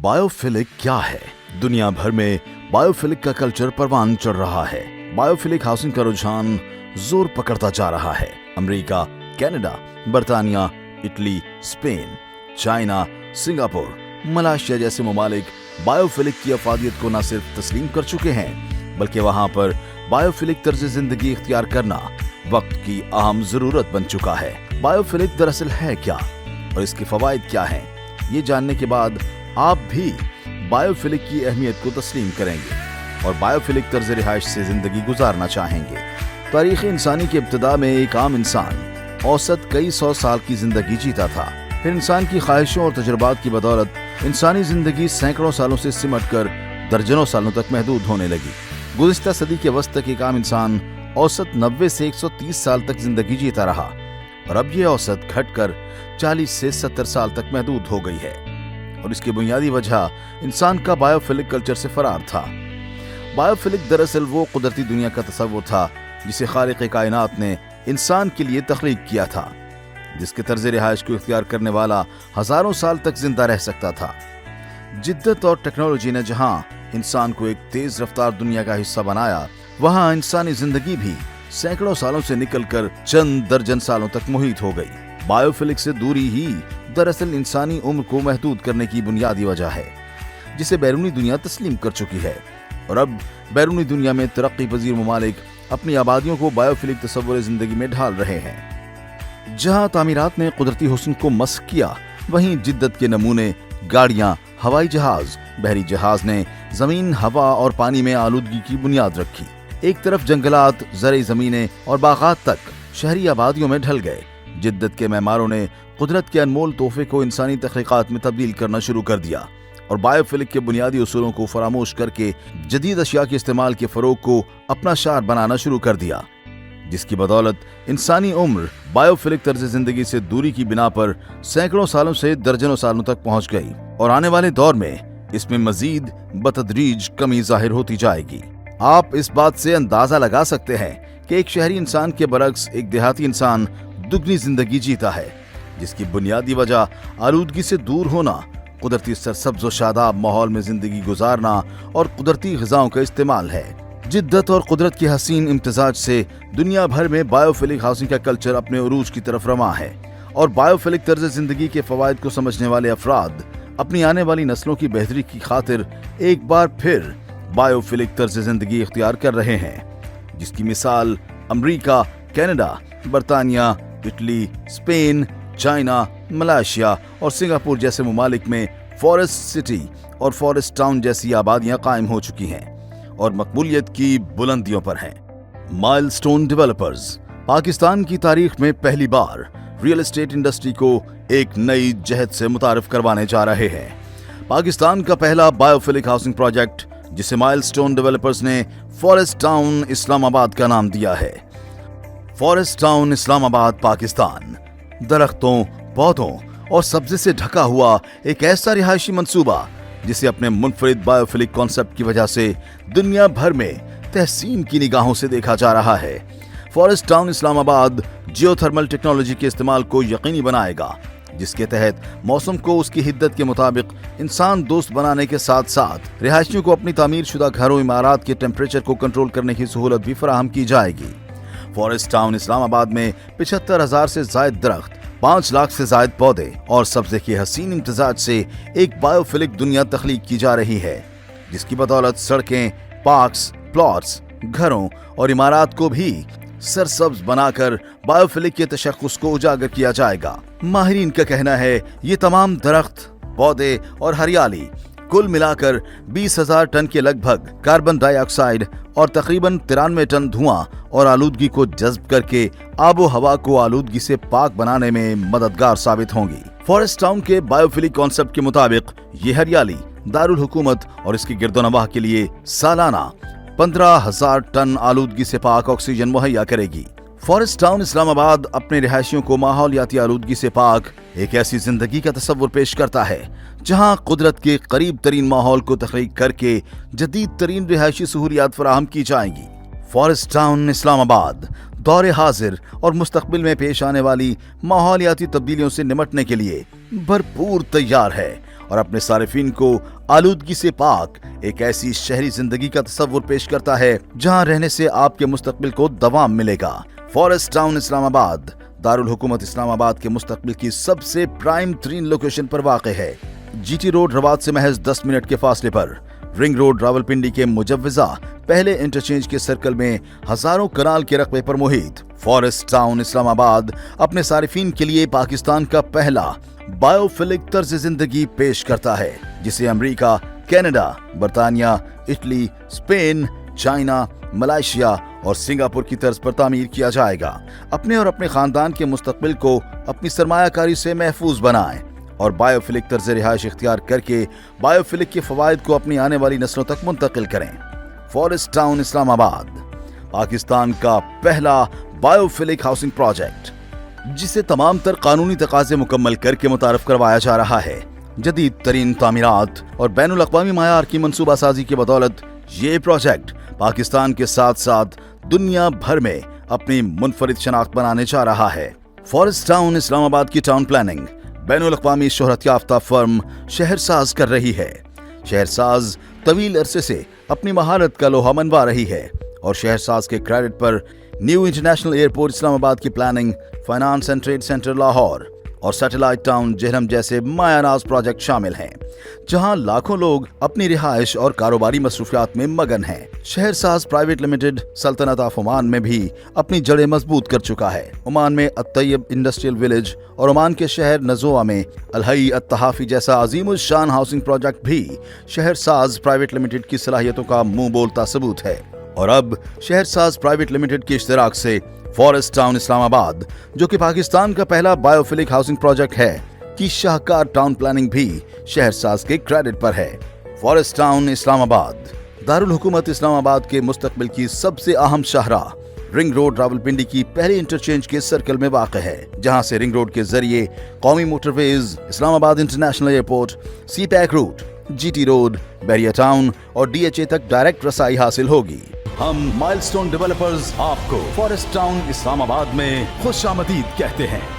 Biophilic क्या है? दुनिया भर में बायोफिलिक का कल्चर परवान चढ़ रहा है। बायोफिलिक हाउसिंग का रुझान जोर पकड़ता जा रहा है। अमेरिका, कनाडा, बर्तानिया, Italy, Spain, China, Singapore, Malaysia जैसे ममालिक बायोफिलिक की अफादियत को न सिर्फ तस्लीम कर चुके हैं, बल्कि वहां पर बायोफिलिक तर्ज जिंदगी इख्तियार करना वक्त की अहम जरूरत बन चुका है। बायोफिलिक दरअसल है क्या और इसके फवाइद क्या हैं? ये जानने के बाद आप भी बायोफिलिक की अहमियत को तस्लीम करेंगे और बायोफिलिक तर्ज रिहाइश से जिंदगी गुजारना चाहेंगे। तारीख़ इंसानी की इब्तिदा में एक आम इंसान औसत कई सौ साल की जिंदगी जीता था। फिर इंसान की ख्वाहिशों और तजुर्बात की बदौलत इंसानी जिंदगी सैकड़ों सालों से सिमट कर दर्जनों सालों तक महदूद होने लगी। गुज़िश्ता सदी के वस्त तक एक आम इंसान औसत 90 से 130 साल तक जिंदगी जीता रहा और अब ये औसत घटकर 40 से 70 साल तक महदूद हो गई है। और इसकी बुनियादी वजह इंसान का बायोफिलिक कल्चर से फरार था। बायोफिलिक दरअसल वो कुदरती दुनिया का तसव्वुर था जिसे खालिक कायनात ने इंसान के लिए तख्लीक किया था, जिसके तर्ज रिहाइश को इख्तियार करने वाला हजारों साल तक जिंदा रह सकता था। जिद्दत और टेक्नोलॉजी ने जहां इंसान को एक तेज रफ्तार दुनिया का हिस्सा बनाया, वहां इंसानी जिंदगी भी सैकड़ों सालों से निकलकर चंद दर्जन सालों तक मुहित हो गई। बायोफिलिक से दूरी ही दरअसल इंसानी उम्र को महदूद करने की बुनियादी वजह है, जिसे बैरूनी दुनिया तस्लीम कर चुकी है। और अब बैरूनी दुनिया में तरक्की पजीर ममालिक अपनी आबादियों को बायोफिलिक तस्वुर जिंदगी में ढाल रहे हैं। जहां तामीरात ने कुदरती हुस्न को मस्क किया, वहीं जिद्दत के नमूने गाड़ियां, हवाई जहाज, बहरी जहाज ने जमीन, हवा और पानी में आलूदगी की बुनियाद रखी। एक तरफ जंगलात, ज़रई ज़मीनें और बागात तक शहरी आबादियों में ढल गए। जिद्दत के मेमारों ने कुदरत के अनमोल तोहफे को इंसानी तख्लीकात में तब्दील करना शुरू कर दिया और बायोफिलिक के बुनियादी उसूलों को फरामोश करके जदीद अशिया के इस्तेमाल के फरोग को अपना शार बनाना शुरू कर दिया, जिसकी बदौलत इंसानी उम्र बायोफिलिक तर्ज जिंदगी से दूरी की बिना पर सैकड़ों सालों से दर्जनों सालों तक पहुंच गई और आने वाले दौर में इसमें मजीद बतदरीज कमी जाहिर होती जाएगी। आप इस बात से अंदाजा लगा सकते हैं कि एक शहरी इंसान के बरक्स एक देहाती इंसान दुगनी जिंदगी जीता है, जिसकी बुनियादी वजह आलूदगी से दूर होना, कुदरती सरसब्ज और शादाब माहौल में जिंदगी गुजारना और कुदरती ग़िज़ाओं का इस्तेमाल है। जिद्दत और कुदरत की हसीन इम्तिजाज से दुनिया भर में बायोफिलिक हाउसिंग का कल्चर अपने उरूज की तरफ रमा है और बायोफिलिक तर्ज जिंदगी के फवाइद को समझने वाले अफराद अपनी आने वाली नस्लों की बेहतरी की खातिर एक बार फिर बायोफिलिक तर्ज जिंदगी इख्तियार कर रहे हैं, जिसकी मिसाल अमेरिका, कनाडा, बर्तानिया, इटली, स्पेन, चाइना, मलेशिया और सिंगापुर जैसे ममालिक में फॉरेस्ट सिटी और फॉरेस्ट टाउन जैसी आबादियां कायम हो चुकी हैं और मकबूलियत की बुलंदियों पर हैं। माइलस्टोन डेवलपर्स पाकिस्तान की तारीख में पहली बार रियल एस्टेट इंडस्ट्री को एक नई जहद से मुतारिफ करवाने जा रहे हैं। पाकिस्तान का पहला बायोफिलिक हाउसिंग प्रोजेक्ट, जिसे माइलस्टोन डेवलपर्स ने फॉरेस्ट टाउन इस्लामाबाद का नाम दिया है। फॉरेस्ट टाउन इस्लामाबाद पाकिस्तान दरख्तों, पौधों और सब्जे से ढका हुआ एक ऐसा रिहायशी मंसूबा जिसे अपने मुनफरिद बायोफिलिक कॉन्सेप्ट की वजह से दुनिया भर में तहसीन की निगाहों से देखा जा रहा है। Forest town Islamabad geothermal technology के इस्तेमाल को यकीनी बनाएगा, जिसके तहत मौसम को उसकी हिद्दत के मुताबिक इंसान दोस्त बनाने के साथ साथ रिहायशियों को अपनी तामीर शुदा घरों, इमारात के टेम्परेचर को कंट्रोल करने की सहूलत भी फराहम की जाएगी। फॉरेस्ट टाउन इस्लामाबाद में 75,000 से जायद दरख्त, 5 लाख से जायद पौधे और सब्जे के हसीन इम्तिजाज से एक बायोफिलिक दुनिया तख्लीक की जा रही है, जिसकी बदौलत सड़कें, पार्क्स, प्लॉट्स, घरों और इमारात को भी सरसब्ज बनाकर बायोफिलिक के तशख्खुस को उजागर किया जाएगा। माहिरीन का कहना है ये तमाम दरख्त, पौधे और हरियाली कुल मिलाकर 20,000 टन के लगभग कार्बन डाइऑक्साइड और तकरीबन 93 टन धुआं और आलूदगी को जज्ब करके आबो हवा को आलूदगी से पाक बनाने में मददगार साबित होंगी। फॉरेस्ट टाउन के बायोफिलिक कॉन्सेप्ट के मुताबिक ये हरियाली दारुल हुकूमत और इसकी गिरदोनवाह के लिए सालाना 15,000 टन आलूदगी से पाक ऑक्सीजन मुहैया करेगी। फॉरेस्ट टाउन इस्लामाबाद अपने रिहायशियों को माहौलियाती आलूदगी से पाक एक ऐसी जिंदगी का तस्वुर पेश करता है जहां कुदरत के करीब तरीन माहौल को तख्लीक करके जदीद तरीन रिहायशी सहूलियात फराहम की जाएंगी। फॉरेस्ट टाउन इस्लामाबाद दौरे हाजिर और मुस्तकबिल में पेश आने वाली माहौलियाती तब्दीलियों से निमटने के लिए भरपूर तैयार है और अपने सारिफिन को आलूदगी से पाक एक ऐसी शहरी जिंदगी का तस्वुर पेश करता है जहां रहने से आपके मुस्तकबिल को दवाम मिलेगा। फॉरेस्ट टाउन इस्लामाबाद दारुल हुकूमत इस्लामाबाद के मुस्तकबिल की सबसे प्राइम तरीन लोकेशन पर वाक़ है। जीटी रोड रवात से महज 10 मिनट के फासले पर, रिंग रोड रावलपिंडी के मुजव्वजा पहले इंटरचेंज के सर्कल में हजारों कनाल के रकबे पर मुहित फॉरेस्ट टाउन इस्लामाबाद अपने सारिफिन के लिए पाकिस्तान का पहला बायोफिलिक तर्ज जिंदगी पेश करता है, जिसे अमेरिका, कनाडा, बरतानिया, इटली, स्पेन, चाइना, मलेशिया और सिंगापुर की तर्ज पर तामीर किया जाएगा। अपने और अपने खानदान के मुस्तकबिल को अपनी सरमायाकारी से महफूज बनाएं और बायोफिलिक तर्ज रिहाइश इख्तियार करके बायोफिलिक के फवायद को अपनी आने वाली नस्लों तक मुंतकिल करें। फॉरेस्ट टाउन इस्लामाबाद पाकिस्तान का पहला बायोफिलिक हाउसिंग प्रोजेक्ट, जिसे तमाम तर कानूनी तकाजे मुकम्मल करके मुतारफ करवाया जा रहा है। जदीद तरीन तामीरात और बैनुल अक़वामी मायार की मंसूबा साजी की बदौलत ये प्रोजेक्ट पाकिस्तान के साथ साथ दुनिया भर में अपनी मुनफरिद शनाख्त बनाने जा रहा है। फॉरेस्ट टाउन इस्लामाबाद की टाउन प्लानिंग बैनुल अक़वामी शोहरत याफ्ता फर्म शहरसाज कर रही है। शहरसाज तवील अरसे से अपनी महारत का लोहा मनवा रही है और शहरसाज के क्रेडिट पर न्यू इंटरनेशनल एयरपोर्ट इस्लामाबाद की planning, finance and trade centre Lahore और सैटेलाइट टाउन जहरम जैसे मायानाज प्रोजेक्ट शामिल हैं, जहां लाखों लोग अपनी रिहाइश और कारोबारी मसरूफियात में मगन हैं। शहरसाज प्राइवेट लिमिटेड सल्तनत ऑफ ओमान में भी अपनी जड़ें मजबूत कर चुका है। ओमान में अत्तय्यब इंडस्ट्रियल विलेज और ओमान के शहर नज़ोआ में अल-हई अत-तहाफी जैसा अजीमुल शान हाउसिंग प्रोजेक्ट भी शहरसाज प्राइवेट लिमिटेड की सलाहियतों का मुंह बोलता सबूत है। और अब शहरसाज प्राइवेट लिमिटेड के इश्तिराक से फॉरेस्ट टाउन इस्लामाबाद, जो कि पाकिस्तान का पहला बायोफिलिक हाउसिंग प्रोजेक्ट है, की शाहकार टाउन प्लानिंग भी शहरसाज के क्रेडिट पर है। फॉरेस्ट टाउन इस्लामाबाद दारुल हुकूमत इस्लामाबाद के मुस्तकबिल की सबसे अहम शाहराह रिंग रोड रावलपिंडी की पहले इंटरचेंज के सर्कल में वाक़ है, जहां से रिंग रोड के जरिए कौमी motorways, Islamabad international airport, CPEC route, GT road, Bahria town और DHA तक डायरेक्ट रसाई हासिल होगी। हम माइलस्टोन डेवलपर्स आपको फॉरेस्ट टाउन इस्लामाबाद में खुशामदीद कहते हैं।